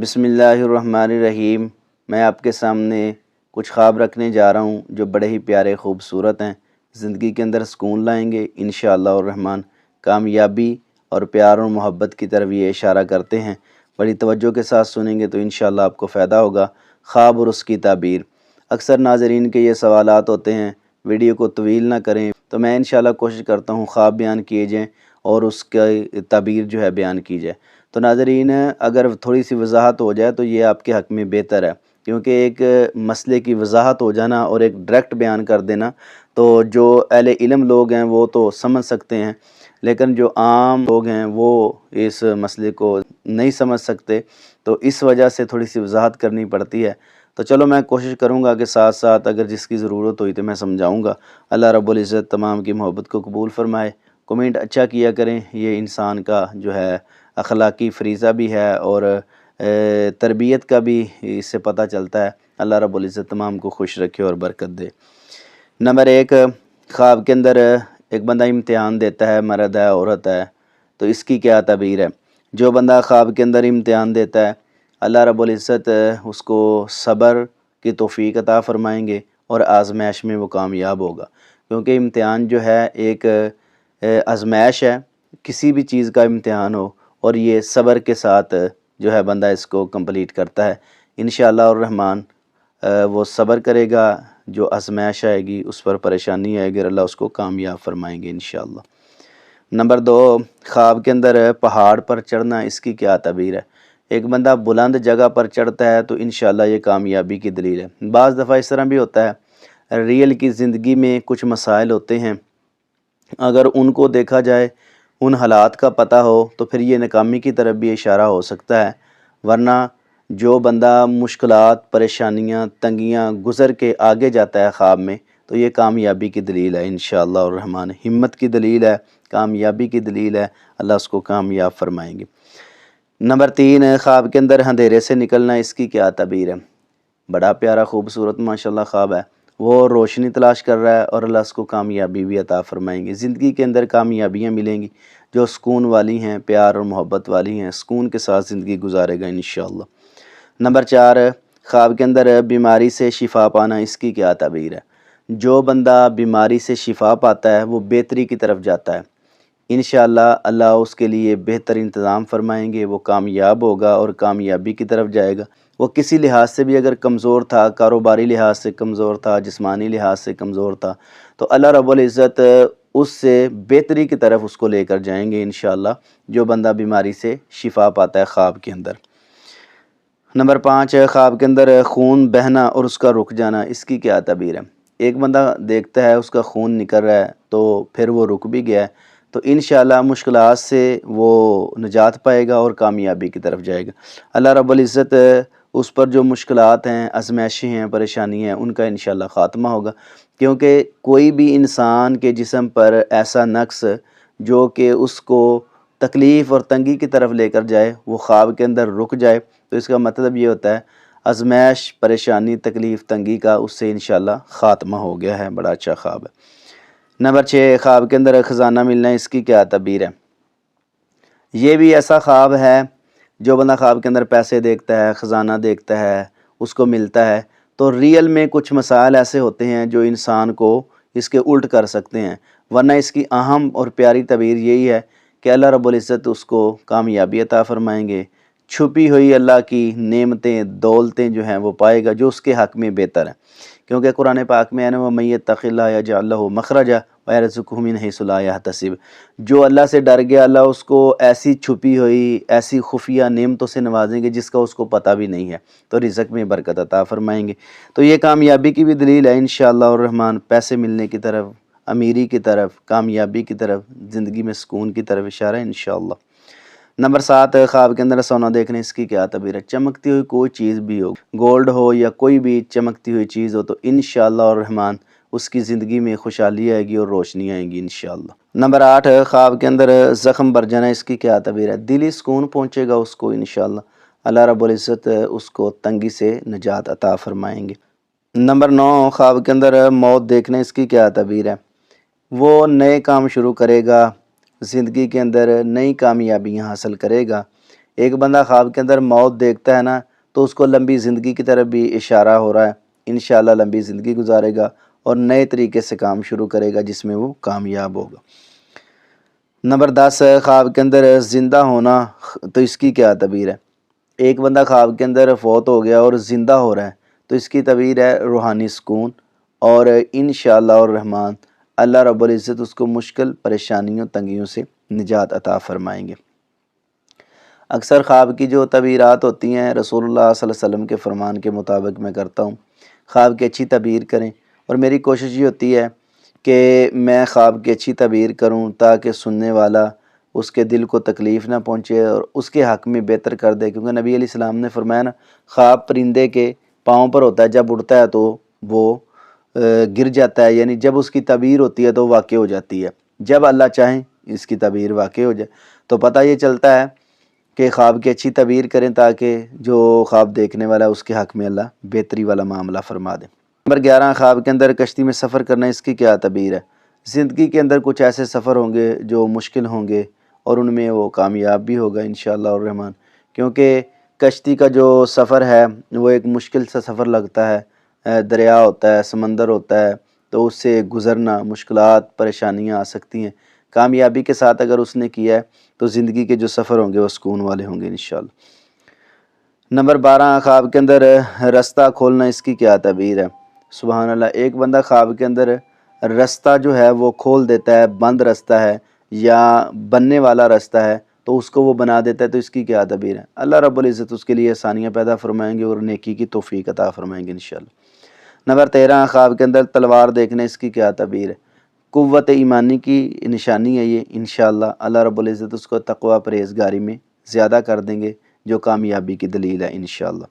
बिस्मिल्लाहिर्रहमानिर्रहीम। मैं आपके सामने कुछ ख्वाब रखने जा रहा हूँ जो बड़े ही प्यारे खूबसूरत हैं, ज़िंदगी के अंदर सुकून लाएंगे इंशाअल्लाह और रहमान। कामयाबी और प्यार और मोहब्बत की तरफ ये इशारा करते हैं। बड़ी तवज्जो के साथ सुनेंगे तो इंशाअल्लाह आपको फ़ायदा होगा। ख्वाब और उसकी ताबीर। अक्सर नाज़रीन के ये सवालात होते हैं, वीडियो को तवील ना करें, तो मैं इंशाअल्लाह कोशिश करता हूँ ख्वाब बयान किए जाएँ और उसका ताबीर जो है बयान की जाए। तो नाज़रीन, अगर थोड़ी सी वजाहत हो जाए तो ये आपके हक़ में बेहतर है, क्योंकि एक मसले की वजाहत हो जाना और एक डायरेक्ट बयान कर देना तो जो अहले इल्म लोग हैं वो तो समझ सकते हैं, लेकिन जो आम लोग हैं वो इस मसले को नहीं समझ सकते, तो इस वजह से थोड़ी सी वजाहत करनी पड़ती है। तो चलो मैं कोशिश करूँगा कि साथ साथ अगर जिसकी ज़रूरत हुई तो मैं समझाऊँगा। अल्लाह रब्बुल इज़्ज़त तमाम की मोहब्बत को कबूल फ़रमाए। कमेंट अच्छा किया करें, ये इंसान का जो है अखलाकी फ़रीज़ा भी है और तरबियत का भी इससे पता चलता है। अल्लाह रब्बुल इज़्ज़त तमाम को खुश रखे और बरकत दे। नंबर एक, ख्वाब के अंदर एक बंदा इम्तिहान देता है, मर्द है औरत है, तो इसकी क्या तबीर है। जो बंदा ख्वाब के अंदर इम्तिहान देता है, अल्लाह रब्बुल इज़्ज़त उसको सब्र की तौफ़ीक अता फ़रमाएंगे और आज़माइश में वो कामयाब होगा, क्योंकि इम्तिहान जो है एक आज़माइश है। किसी भी चीज़ का इम्तिहान हो और ये सब्र के साथ जो है बंदा इसको कंप्लीट करता है, इंशाअल्लाह और रहमान वो सब्र करेगा, जो आज़माइश आएगी उस पर परेशानी आएगी, अल्लाह उसको कामयाब फरमाएंगे इंशाअल्लाह। नंबर दो, ख्वाब के अंदर पहाड़ पर चढ़ना, इसकी क्या तबीर है। एक बंदा बुलंद जगह पर चढ़ता है तो इंशाअल्लाह ये कामयाबी की दलील है। बाज़ दफ़ा इस तरह भी होता है, रियल की ज़िंदगी में कुछ मसाइल होते हैं, अगर उनको देखा जाए, उन हालात का पता हो, तो फिर ये नाकामी की तरफ भी इशारा हो सकता है। वरना जो बंदा मुश्किलात, परेशानियां, तंगियां गुज़र के आगे जाता है ख्वाब में, तो ये कामयाबी की दलील है इंशाअल्लाह और रहमान। हिम्मत की दलील है, कामयाबी की दलील है, अल्लाह उसको कामयाब फरमाएंगे। नंबर तीन, ख्वाब के अंदर अंधेरे से निकलना, इसकी क्या तबीर है। बड़ा प्यारा खूबसूरत माशाल्लाह ख्वाब है। वो रोशनी तलाश कर रहा है और अल्लाह उसको कामयाबी भी अता फ़रमाएंगे। ज़िंदगी के अंदर कामयाबियाँ मिलेंगी जो सुकून वाली हैं, प्यार और मोहब्बत वाली हैं, सुकून के साथ ज़िंदगी गुजारेगा इंशाअल्लाह। नंबर चार, ख्वाब के अंदर बीमारी से शिफा पाना, इसकी क्या तबीर है। जो बंदा बीमारी से शिफा पाता है वो बेहतरी की तरफ जाता है, इंशाअल्लाह अल्लाह उसके लिए बेहतर इंतज़ाम फरमाएंगे, वो कामयाब होगा और कामयाबी की तरफ जाएगा। वो किसी लिहाज से भी अगर कमज़ोर था, कारोबारी लिहाज से कमज़ोर था, जिस्मानी लिहाज से कमज़ोर था, तो अल्लाह रब्बुल इज़्ज़त उससे बेहतरी की तरफ उसको लेकर जाएंगे इंशाअल्लाह, जो बंदा बीमारी से शिफा पाता है ख्वाब के अंदर। नंबर पाँच, ख्वाब के अंदर खून बहना और उसका रुक जाना, इसकी क्या तबीर है। एक बंदा देखता है उसका खून निकल रहा है तो फिर वो रुक भी गया है, तो इंशाअल्लाह मुश्किलात से वो निजात पाएगा और कामयाबी की तरफ जाएगा। अल्लाह रब्बुल इज़्ज़त उस पर जो मुश्किलात हैं, आज़माइशें हैं, परेशानी हैं, उनका इंशाअल्लाह ख़ात्मा होगा, क्योंकि कोई भी इंसान के जिस्म पर ऐसा नक्स जो कि उसको तकलीफ़ और तंगी की तरफ लेकर जाए, वो ख्वाब के अंदर रुक जाए, तो इसका मतलब ये होता है आज़माइश, परेशानी, तकलीफ़, तंगी का उससे इंशाअल्लाह ख़ात्मा हो गया है। बड़ा अच्छा ख्वाब है। नंबर छः, ख्वाब के अंदर ख़जाना मिलना, इसकी क्या तबीर है। ये भी ऐसा ख्वाब है, जो बंदा ख्वाब के अंदर पैसे देखता है, ख़जाना देखता है, उसको मिलता है, तो रियल में कुछ मसाइल ऐसे होते हैं जो इंसान को इसके उल्ट कर सकते हैं। वरना इसकी अहम और प्यारी तबीर यही है कि अल्लाह रब्बुल इज़्ज़त उसको कामयाबी अता फ़रमाएंगे, छुपी हुई अल्लाह की नेमतें, दौलतें जो हैं वो पाएगा, जो उसके हक़ में बेहतर है। क्योंकि कुरान पाक में है ना, वमन यत्तक़िल्लाह यजअल लहू मख़रजा व यरज़ुक़हु मिन हैसु ला यहतसिब। जो अल्लाह से डर गया, अल्लाह उसको ऐसी छुपी हुई, ऐसी खुफिया नेमतों से नवाजेंगे जिसका उसको पता भी नहीं है, तो रिज़्क़ में बरकत अता फ़रमाएंगे। तो ये कामयाबी की भी दलील है इंशाअल्लाह और रहमान। पैसे मिलने की तरफ, अमीरी की तरफ, कामयाबी की तरफ, ज़िंदगी में सुकून की तरफ इशारा है इंशाअल्लाह। नंबर सात, ख्वाब के अंदर सोना देखने, इसकी क्या तबीर है। चमकती हुई कोई चीज़ भी हो, गोल्ड हो या कोई भी चमकती हुई चीज़ हो, तो इंशाअल्लाह और रहमान उसकी ज़िंदगी में खुशहाली आएगी और रोशनी आएगी इंशाअल्लाह। नंबर आठ, ख्वाब के अंदर ज़ख्म भर जाना, इसकी क्या तबीर है। दिली सुकून पहुँचेगा उसको इंशाअल्लाह, अल्लाह रब्बुल इज़्ज़त उसको तंगी से निजात अता फ़रमाएंगे। नंबर नौ, ख्वाब के अंदर मौत देखना, इसकी क्या तबीर है। वो नए काम शुरू करेगा, ज़िंदगी के अंदर नई कामयाबियाँ हासिल करेगा, ایک بندہ خواب کے اندر موت دیکھتا ہے نا تو اس کو لمبی زندگی کی طرف بھی اشارہ ہو رہا ہے، انشاءاللہ لمبی زندگی گزارے گا اور نئے طریقے سے کام شروع کرے گا جس میں وہ کامیاب ہوگا۔ نمبر 10 خواب کے اندر زندہ ہونا، تو اس کی کیا تعبیر ہے؟ ایک بندہ خواب کے اندر فوت ہو گیا اور زندہ ہو رہا ہے تو اس کی تعبیر ہے روحانی سکون، اور انشاءاللہ الرحمن اللہ رب العزت اس کو مشکل پریشانیوں تنگیوں سے نجات عطا فرمائیں گے۔ اکثر خواب کی جو تعبیرات ہوتی ہیں رسول اللہ صلی اللہ علیہ وسلم کے فرمان کے مطابق میں کرتا ہوں، خواب کی اچھی تعبیر کریں، اور میری کوشش یہ ہوتی ہے کہ میں خواب کی اچھی تعبیر کروں تاکہ سننے والا اس کے دل کو تکلیف نہ پہنچے اور اس کے حق میں بہتر کر دے، کیونکہ نبی علیہ السلام نے فرمایا نا، خواب پرندے کے پاؤں پر ہوتا ہے، جب اڑتا ہے تو وہ گر جاتا ہے، یعنی جب اس کی تعبیر ہوتی ہے تو واقع ہو جاتی ہے، جب اللہ چاہیں اس کی تعبیر واقع ہو جائے۔ تو پتہ یہ چلتا ہے کہ خواب کی اچھی تعبیر کریں تاکہ جو خواب دیکھنے والا ہے اس کے حق میں اللہ بہتری والا معاملہ فرما دے۔ نمبر 11 خواب کے اندر کشتی میں سفر کرنا، اس کی کیا تعبیر ہے؟ زندگی کے اندر کچھ ایسے سفر ہوں گے جو مشکل ہوں گے اور ان میں وہ کامیاب بھی ہوگا انشاءاللہ الرحمن، کیونکہ کشتی کا جو سفر ہے وہ ایک مشکل سا سفر لگتا ہے، دریا ہوتا ہے، سمندر ہوتا ہے، تو اس سے گزرنا مشکلات پریشانیاں آ سکتی ہیں، کامیابی کے ساتھ اگر اس نے کیا ہے تو زندگی کے جو سفر ہوں گے وہ سکون والے ہوں گے انشاءاللہ۔ نمبر 12 خواب کے اندر رستہ کھولنا، اس کی کیا تعبیر ہے؟ سبحان اللہ، ایک بندہ خواب کے اندر رستہ جو ہے وہ کھول دیتا ہے، بند رستہ ہے یا بننے والا رستہ ہے تو اس کو وہ بنا دیتا ہے، تو اس کی کیا تعبیر ہے؟ اللہ رب العزت اس کے لیے آسانیاں پیدا فرمائیں گے اور نیکی کی توفیق عطا فرمائیں گے انشاءاللہ۔ نمبر 13 خواب کے اندر تلوار دیکھنا، اس کی کیا تعبیر ہے؟ قوت ایمانی کی نشانی ہے یہ انشاءاللہ، اللہ رب العزت اس کو تقوی پرہیزگاری میں زیادہ کر دیں گے جو کامیابی کی دلیل ہے انشاءاللہ۔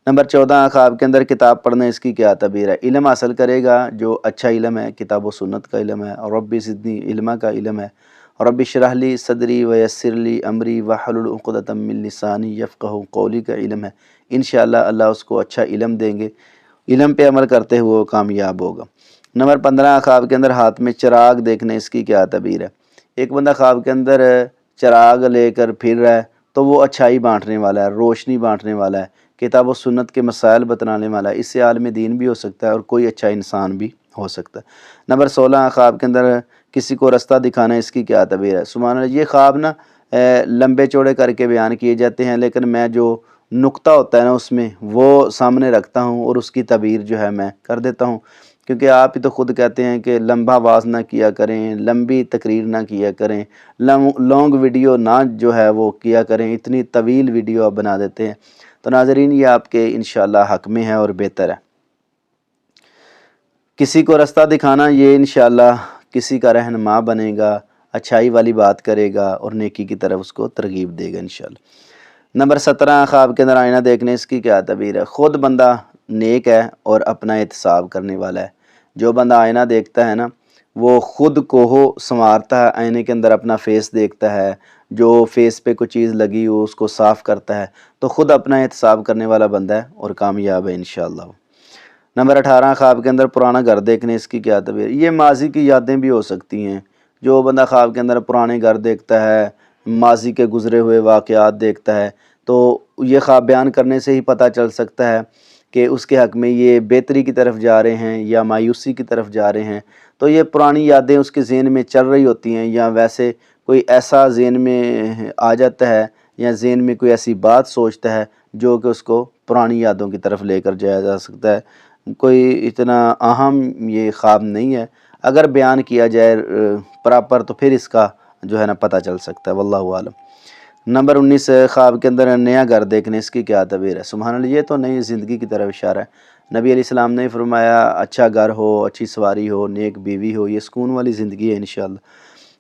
نمبر 14 خواب کے اندر کتاب پڑھنا، اس کی کیا تعبیر ہے؟ علم حاصل کرے گا جو اچھا علم ہے، کتاب و سنت کا علم ہے، اور رب زدنی علما کا علم ہے، رب اشرح لی صدری ویسر لی امری واحلل عقدۃ من لسانی یفقہوا قولی کا علم ہے، انشاءاللہ اللہ اس کو اچھا علم دیں گے، علم پہ عمل کرتے ہوئے وہ کامیاب ہوگا۔ نمبر 15 خواب کے اندر ہاتھ میں چراغ دیکھنا، اس کی کیا تعبیر ہے؟ ایک بندہ خواب کے اندر چراغ لے کر پھر رہا ہے تو وہ اچھائی بانٹنے والا ہے، روشنی بانٹنے والا ہے، کتاب و سنت کے مسائل بتلانے والا ہے، اس سے عالم دین بھی ہو سکتا ہے اور کوئی اچھا انسان بھی ہو سکتا ہے۔ نمبر 16 خواب کے اندر کسی کو رستہ دکھانا، اس کی کیا تعبیر ہے؟ سبحان اللہ، یہ خواب نا لمبے چوڑے کر کے بیان کیے جاتے ہیں، لیکن میں جو نقطہ ہوتا ہے نا اس میں وہ سامنے رکھتا ہوں اور اس کی تعبیر جو ہے میں کر دیتا ہوں، کیونکہ آپ ہی تو خود کہتے ہیں کہ لمبا واز نہ کیا کریں، لمبی تقریر نہ کیا کریں، لانگ ویڈیو نہ جو ہے وہ کیا کریں، اتنی طویل ویڈیو آپ بنا دیتے ہیں، تو ناظرین یہ آپ کے انشاءاللہ حق میں ہے اور بہتر ہے۔ کسی کو رستہ دکھانا، یہ انشاءاللہ کسی کا رہنما بنے گا، اچھائی والی بات کرے گا اور نیکی کی طرف اس کو ترغیب دے گا انشاءاللہ۔ نمبر 17 خواب کے اندر آئینہ دیکھنے، اس کی کیا تعبیر ہے؟ خود بندہ نیک ہے اور اپنا احتساب کرنے والا ہے، جو بندہ آئینہ دیکھتا ہے نا وہ خود کو سنوارتا ہے، آئینے کے اندر اپنا فیس دیکھتا ہے، جو فیس پہ کوئی چیز لگی ہو اس کو صاف کرتا ہے، تو خود اپنا احتساب کرنے والا بندہ ہے اور کامیاب ہے انشاءاللہ۔ نمبر 18 خواب کے اندر پرانا گھر دیکھنے، اس کی کیا تعبیر؟ یہ ماضی کی یادیں بھی ہو سکتی ہیں، جو بندہ خواب کے اندر پرانے گھر دیکھتا ہے، ماضی کے گزرے ہوئے واقعات دیکھتا ہے، تو یہ خواب بیان کرنے سے ہی پتہ چل سکتا ہے کہ اس کے حق میں یہ بہتری کی طرف جا رہے ہیں یا مایوسی کی طرف جا رہے ہیں، تو یہ پرانی یادیں اس کے ذہن میں چل رہی ہوتی ہیں، یا ویسے کوئی ایسا ذہن میں آ جاتا ہے یا ذہن میں کوئی ایسی بات سوچتا ہے جو کہ اس کو پرانی یادوں کی طرف لے کر جایا جا سکتا ہے۔ کوئی اتنا اہم یہ خواب نہیں ہے، اگر بیان کیا جائے پراپر تو پھر اس کا جو ہے نا پتہ چل سکتا ہے، واللہ عالم۔ نمبر 19 خواب کے اندر نیا گھر دیکھنے، اس کی کیا تعبیر ہے؟ سبحان اللہ، یہ تو نئی زندگی کی طرف اشارہ ہے، نبی علیہ السلام نے فرمایا اچھا گھر ہو، اچھی سواری ہو، نیک بیوی ہو، یہ سکون والی زندگی ہے انشاءاللہ۔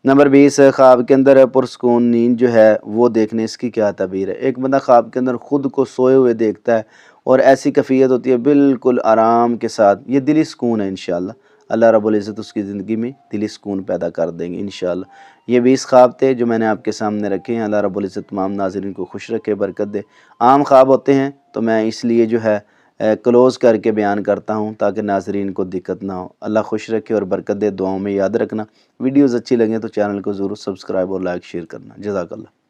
نمبر 20 خواب کے اندر پرسکون نیند جو ہے وہ دیکھنے، اس کی کیا تعبیر ہے؟ ایک بندہ خواب کے اندر خود کو سوئے ہوئے دیکھتا ہے اور ایسی کیفیت ہوتی ہے بالکل آرام کے ساتھ، یہ دلی سکون ہے انشاءاللہ، اللہ رب العزت اس کی زندگی میں دلی سکون پیدا کر دیں گے انشاءاللہ۔ یہ 20 خواب تھے جو میں نے آپ کے سامنے رکھے ہیں، اللہ رب العزت تمام ناظرین کو خوش رکھے، برکت دے۔ عام خواب ہوتے ہیں تو میں اس لیے جو ہے کلوز کر کے بیان کرتا ہوں تاکہ ناظرین کو دقت نہ ہو، اللہ خوش رکھے اور برکت دے۔ دعاؤں میں یاد رکھنا، ویڈیوز اچھی لگیں تو چینل کو ضرور سبسکرائب اور لائک شیئر کرنا، جزاک اللہ۔